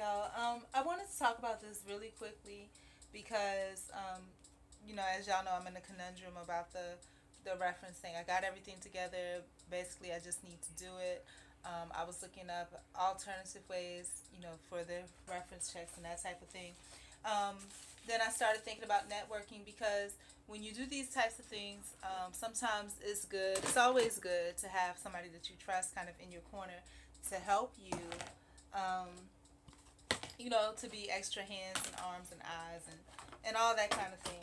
Y'all, I wanted to talk about this really quickly because, as y'all know, I'm in a conundrum about the reference thing. I got everything together. Basically, I just need to do it. I was looking up alternative ways, for the reference checks and that type of thing. Um, then I started thinking about networking because when you do these types of things, sometimes it's good. It's always good to have somebody that you trust kind of in your corner to help you. Um, to be extra hands and arms and eyes and all that kind of thing.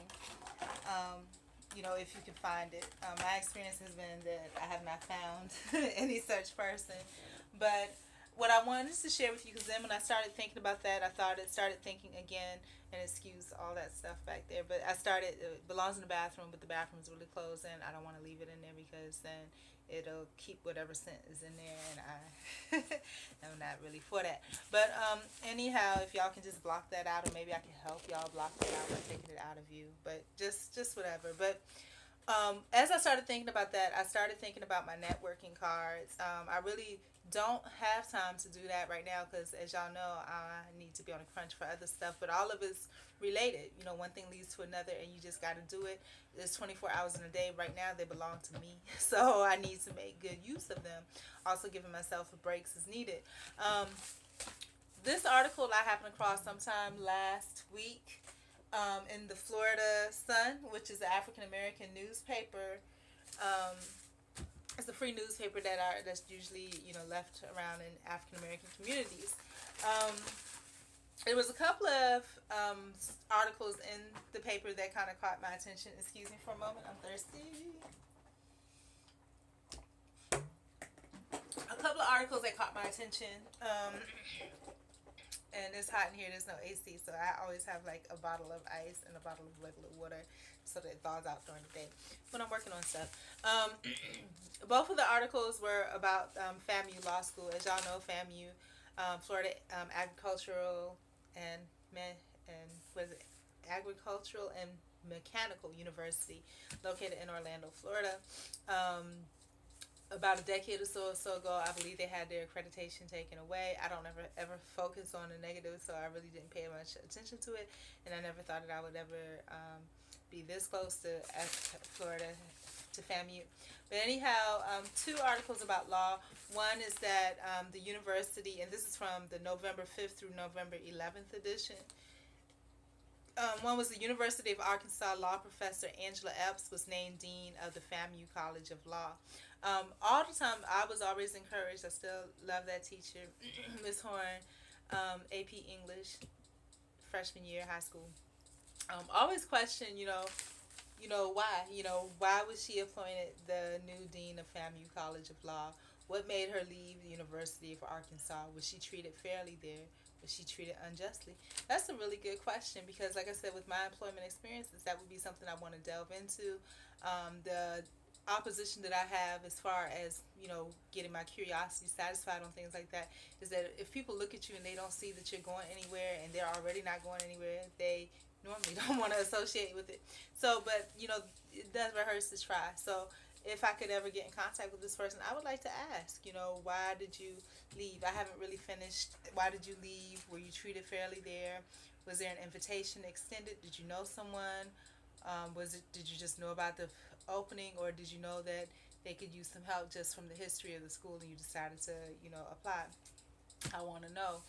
Um, if you can find it. My experience has been that I have not found any such person. But what I wanted to share with you, because then when I started thinking about that, started thinking again, and excuse all that stuff back there. But I started, it belongs in the bathroom, but the bathroom's really closed, and I don't want to leave it in there because then it'll keep whatever scent is in there, and I'm not really for that. But anyhow, if y'all can just block that out, or maybe I can help y'all block that out by taking it out of you. But just whatever. But as I started thinking about that, I started thinking about my networking cards. I really don't have time to do that right now because, as y'all know, I need to be on a crunch for other stuff. But all of it's related. One thing leads to another, and you just got to do it. There's 24 hours in a day. Right now, they belong to me, so I need to make good use of them. Also, giving myself breaks is needed. Um, this article I happened across sometime last week in the Florida Sun, which is the African American newspaper. Um, it's a free newspaper that's usually left around in African American communities. Um, there was a couple of articles in the paper that kind of caught my attention. Excuse me for a moment, I'm thirsty. A couple of articles that caught my attention. And it's hot in here. There's no AC, so I always have like a bottle of ice and a bottle of regular water so that it thaws out during the day when I'm working on stuff. Both of the articles were about FAMU Law School. As y'all know, FAMU, Florida Agricultural and and was it Agricultural and Mechanical University, located in Orlando, Florida. About a decade or so ago, I believe they had their accreditation taken away. I don't ever focus on the negative, so I really didn't pay much attention to it, and I never thought that I would ever be this close to Florida, to FAMU. But anyhow, two articles about law. One is that the university, and this is from the November 5th through November 11th edition. One was the University of Arkansas law professor Angela Epps was named dean of the FAMU College of Law. All the time, I was always encouraged. I still love that teacher, Miss Horn, AP English, freshman year, high school. Always question, why? Why was she appointed the new dean of FAMU College of Law? What made her leave the University of Arkansas? Was she treated fairly there? Was she treated unjustly? That's a really good question because, like I said, with my employment experiences, that would be something I want to delve into. The opposition that I have as far as getting my curiosity satisfied on things like that is that if people look at you and they don't see that you're going anywhere and they're already not going anywhere, they normally don't want to associate with it. So, but it does rehearse to try. So if I could ever get in contact with this person, I would like to ask, why did you leave? I haven't really finished. Why did you leave? Were you treated fairly there? Was there an invitation extended? Did you know someone? Did you just know about the opening, or did you know that they could use some help just from the history of the school and you decided to, apply? I want to know.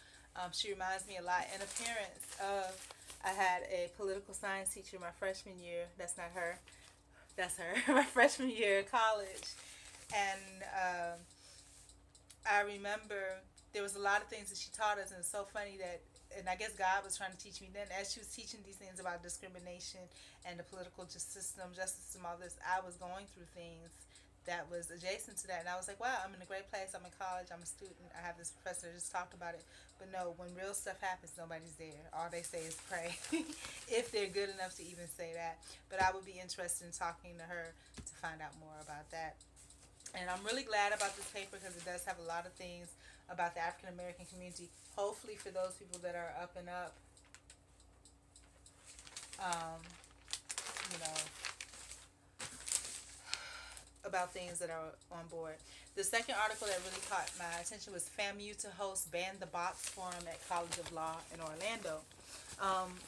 She reminds me a lot in appearance of, I had a political science teacher my freshman year. That's not her. That's her. My freshman year of college. And I remember there was a lot of things that she taught us, and it's so funny that, and I guess God was trying to teach me then, as she was teaching these things about discrimination and the political system, justice and all this, I was going through things that was adjacent to that, and I was like, wow, I'm in a great place, I'm in college, I'm a student, I have this professor that just talked about it. But no, when real stuff happens, nobody's there. All they say is pray. If they're good enough to even say that. But I would be interested in talking to her to find out more about that. And I'm really glad about this paper because it does have a lot of things about the African American community. Hopefully for those people that are up and up, um, you know, about things that are on board. The second article that really caught my attention was FAMU to host Ban the Box Forum at College of Law in Orlando.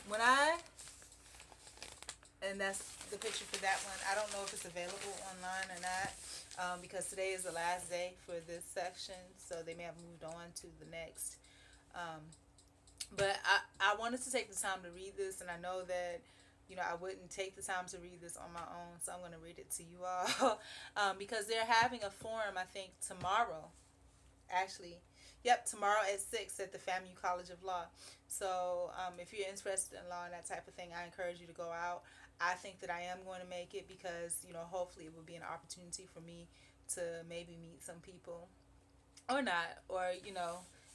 When I, and that's the picture for that one, I don't know if it's available online or not, because today is the last day for this section, so they may have moved on to the next. But I wanted to take the time to read this, and I know that, I wouldn't take the time to read this on my own, so I'm going to read it to you all. Because they're having a forum, I think, tomorrow. Actually, tomorrow at 6 at the FAMU College of Law. So if you're interested in law and that type of thing, I encourage you to go out. I think that I am going to make it because, hopefully it will be an opportunity for me to maybe meet some people or not, or,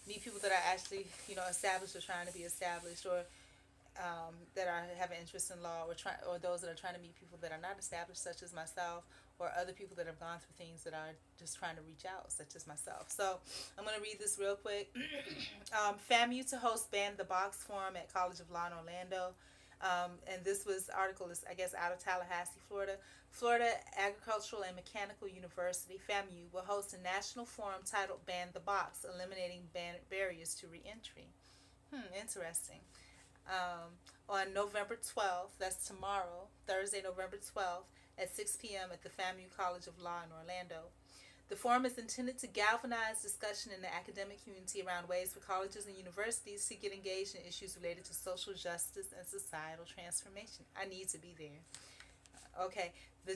meet people that are actually, established or trying to be established, or that have an interest in law, or those that are trying to meet people that are not established, such as myself, or other people that have gone through things that are just trying to reach out, such as myself. So I'm going to read this real quick. FAMU to host Ban the Box Forum at College of Law in Orlando. And this article is, I guess, out of Tallahassee, Florida. Florida Agricultural and Mechanical University, FAMU, will host a national forum titled Ban the Box, Eliminating Barriers to Reentry. Interesting. On November 12th, that's tomorrow, Thursday, November 12th, at 6 p.m. at the FAMU College of Law in Orlando. The forum is intended to galvanize discussion in the academic community around ways for colleges and universities to get engaged in issues related to social justice and societal transformation. I need to be there. Okay, the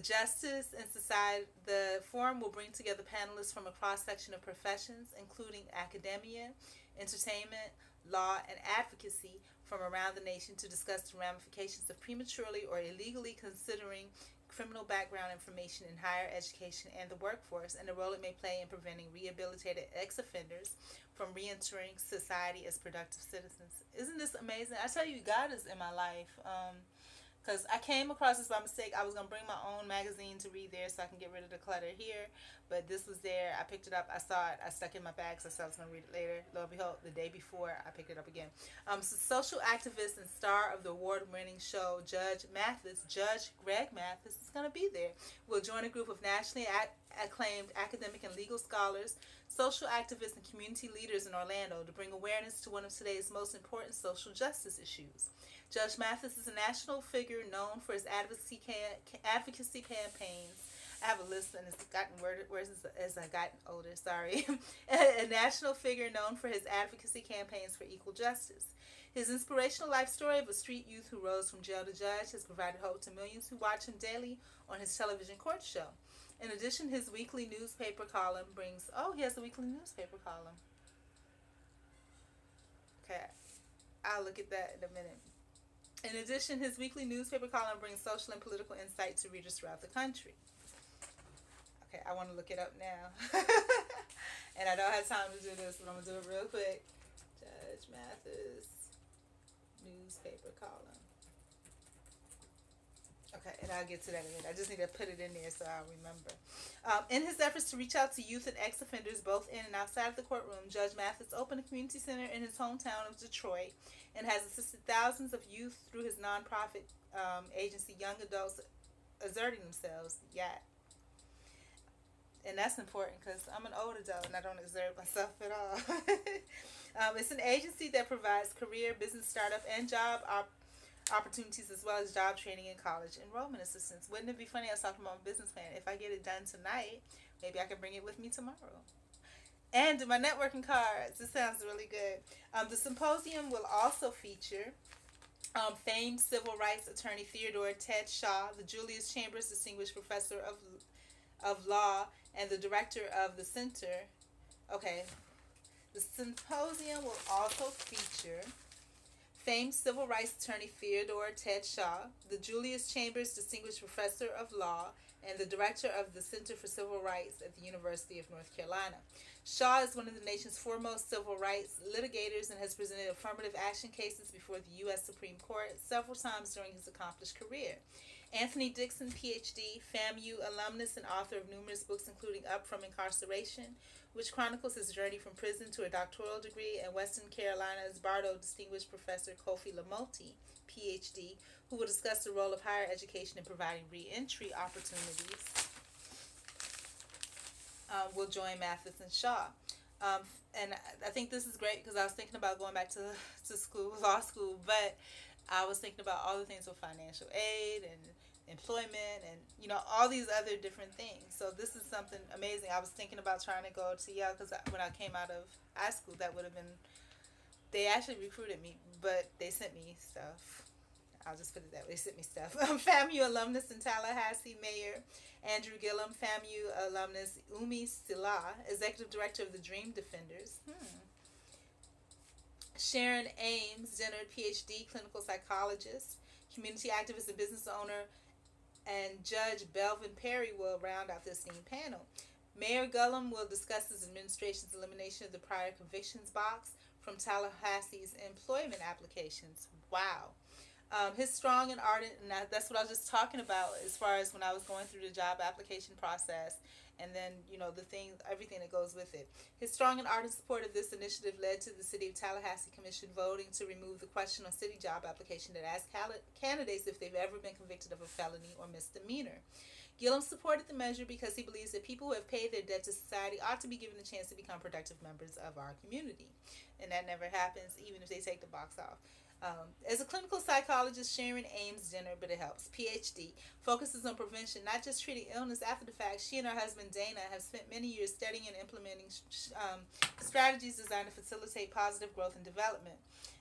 forum will bring together panelists from a cross-section of professions, including academia, entertainment, law, and advocacy from around the nation to discuss the ramifications of prematurely or illegally considering criminal background information in higher education and the workforce, and the role it may play in preventing rehabilitated ex-offenders from re-entering society as productive citizens. Isn't this amazing? I tell you, God is in my life. Because I came across this by mistake. I was going to bring my own magazine to read there so I can get rid of the clutter here. But this was there. I picked it up. I saw it. I stuck it in my bag, so I said I was going to read it later. Lo and behold, the day before, I picked it up again. So social activist and star of the award-winning show, Judge Greg Mathis, is going to be there. We'll join a group of nationally acclaimed academic and legal scholars, social activists, and community leaders in Orlando to bring awareness to one of today's most important social justice issues. Judge Mathis is a national figure known for his advocacy campaigns. I have a list, and it's gotten worse as I've gotten older. Sorry. A national figure known for his advocacy campaigns for equal justice. His inspirational life story of a street youth who rose from jail to judge has provided hope to millions who watch him daily on his television court show. In addition, his weekly newspaper column brings... Oh, he has a weekly newspaper column. Okay. I'll look at that in a minute. In addition, his weekly newspaper column brings social and political insight to readers throughout the country. Okay, I want to look it up now. And I don't have time to do this, but I'm going to do it real quick. Judge Mathis newspaper column. Okay, and I'll get to that in a minute. I just need to put it in there so I'll remember. In his efforts to reach out to youth and ex-offenders both in and outside of the courtroom, Judge Mathis opened a community center in his hometown of Detroit and has assisted thousands of youth through his nonprofit agency, Young Adults Exerting Themselves, YAT. And that's important because I'm an old adult and I don't exert myself at all. It's an agency that provides career, business startup, and job opportunities, as well as job training and college enrollment assistance. Wouldn't it be funny? I was talking about my business plan. If I get it done tonight, maybe I can bring it with me tomorrow. And do my networking cards. This sounds really good. The symposium will also feature famed civil rights attorney Theodore Ted Shaw, the Julius Chambers Distinguished Professor of Law, and the director of the Center. Okay. The symposium will also feature famed civil rights attorney Theodore Ted Shaw, the Julius Chambers Distinguished Professor of Law, and the director of the Center for Civil Rights at the University of North Carolina. Shaw is one of the nation's foremost civil rights litigators and has presented affirmative action cases before the U.S. Supreme Court several times during his accomplished career. Anthony Dixon, Ph.D., FAMU alumnus and author of numerous books including Up From Incarceration, which chronicles his journey from prison to a doctoral degree, and Western Carolina's Bardo Distinguished Professor Kofi Lamoti, Ph.D., who will discuss the role of higher education in providing re-entry opportunities. will join Mathis and Shaw. Um, and I think this is great because I was thinking about going back to school, law school, but I was thinking about all the things with financial aid and employment and, all these other different things. So this is something amazing. I was thinking about trying to go to Yale because when I came out of high school, that would have been, they actually recruited me, but they sent me stuff. I'll just put it that way. They sent me stuff. FAMU alumnus in Tallahassee, Mayor Andrew Gillum, FAMU alumnus Umi Sila, Executive Director of the Dream Defenders. Sharon Ames, Jenner, PhD, clinical psychologist, community activist and business owner, and Judge Belvin Perry will round out this esteemed panel. Mayor Gillum will discuss his administration's elimination of the prior convictions box from Tallahassee's employment applications. Wow. His strong and ardent, and that's what I was just talking about as far as when I was going through the job application process, and then, the things, everything that goes with it. His strong and ardent support of this initiative led to the City of Tallahassee Commission voting to remove the question on city job application that asks candidates if they've ever been convicted of a felony or misdemeanor. Gillum supported the measure because he believes that people who have paid their debt to society ought to be given a chance to become productive members of our community. And that never happens, even if they take the box off. As a clinical psychologist, Sharon Ames Jenner, but it helps, PhD, focuses on prevention, not just treating illness after the fact. She and her husband Dana have spent many years studying and implementing strategies designed to facilitate positive growth and development.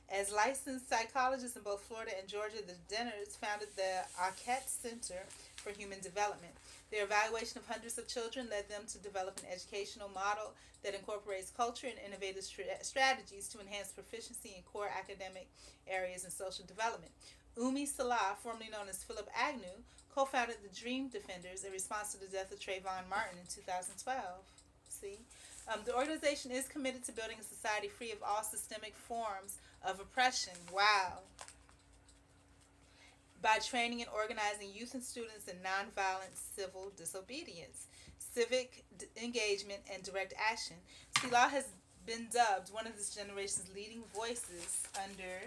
As licensed psychologists in both Florida and Georgia, the Jenners founded the Arquette Center for Human Development. Their evaluation of hundreds of children led them to develop an educational model that incorporates culture and innovative strategies to enhance proficiency in core academic areas and social development. Umi Salah, formerly known as Philip Agnew, co-founded the Dream Defenders in response to the death of Trayvon Martin in 2012. The organization is committed to building a society free of all systemic forms of oppression. Wow. By training and organizing youth and students in nonviolent civil disobedience, civic engagement, and direct action. Sila has been dubbed one of this generation's leading voices under,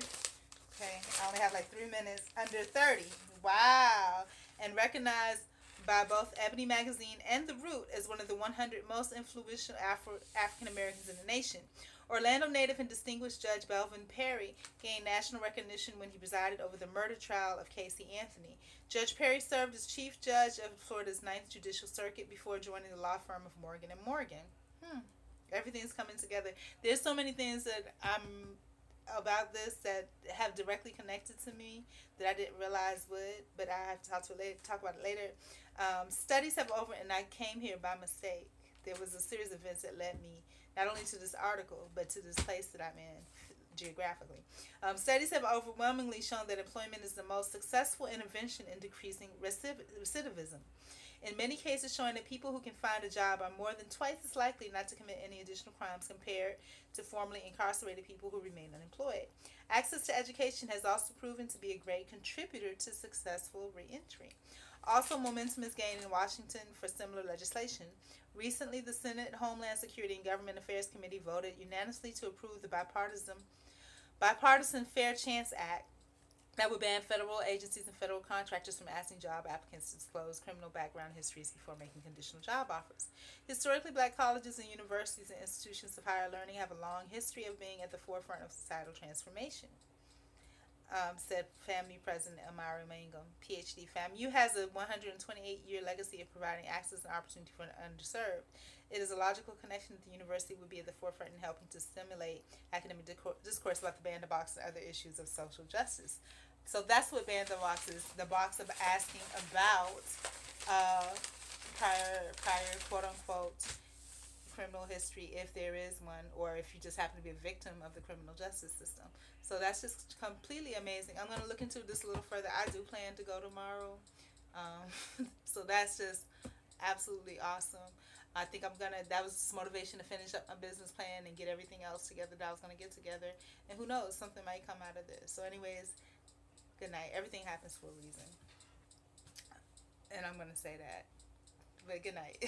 I only have like 3 minutes, under 30. Wow. And recognized by both Ebony Magazine and The Root as one of the 100 most influential African Americans in the nation. Orlando native and distinguished Judge Belvin Perry gained national recognition when he presided over the murder trial of Casey Anthony. Judge Perry served as Chief Judge of Florida's 9th Judicial Circuit before joining the law firm of Morgan & Morgan. Everything's coming together. There's so many things that I'm about this that have directly connected to me that I didn't realize would, but I have to talk about it later. Studies have and I came here by mistake. There was a series of events that led me not only to this article, but to this place that I'm in geographically. Studies have overwhelmingly shown that employment is the most successful intervention in decreasing recidivism. In many cases showing that people who can find a job are more than twice as likely not to commit any additional crimes compared to formerly incarcerated people who remain unemployed. Access to education has also proven to be a great contributor to successful reentry. Also, momentum is gained in Washington for similar legislation. Recently, the Senate Homeland Security and Government Affairs Committee voted unanimously to approve the bipartisan Fair Chance Act that would ban federal agencies and federal contractors from asking job applicants to disclose criminal background histories before making conditional job offers. Historically, black colleges and universities and institutions of higher learning have a long history of being at the forefront of societal transformation. Said FAMU President Amari Mangum, PhD. FAMU has a 128-year legacy of providing access and opportunity for the underserved. It is a logical connection that the university would be at the forefront in helping to stimulate academic discourse about the Ban the Box and other issues of social justice. So that's what Ban the Box is, the box of asking about prior quote-unquote criminal history, if there is one, or if you just happen to be a victim of the criminal justice system. So that's just completely amazing. I'm going to look into this a little further. I do plan to go tomorrow. So that's just absolutely awesome. I think that was just motivation to finish up my business plan and get everything else together that I was going to get together. And who knows, something might come out of this. So anyways, good night. Everything happens for a reason. And I'm going to say that. But good night.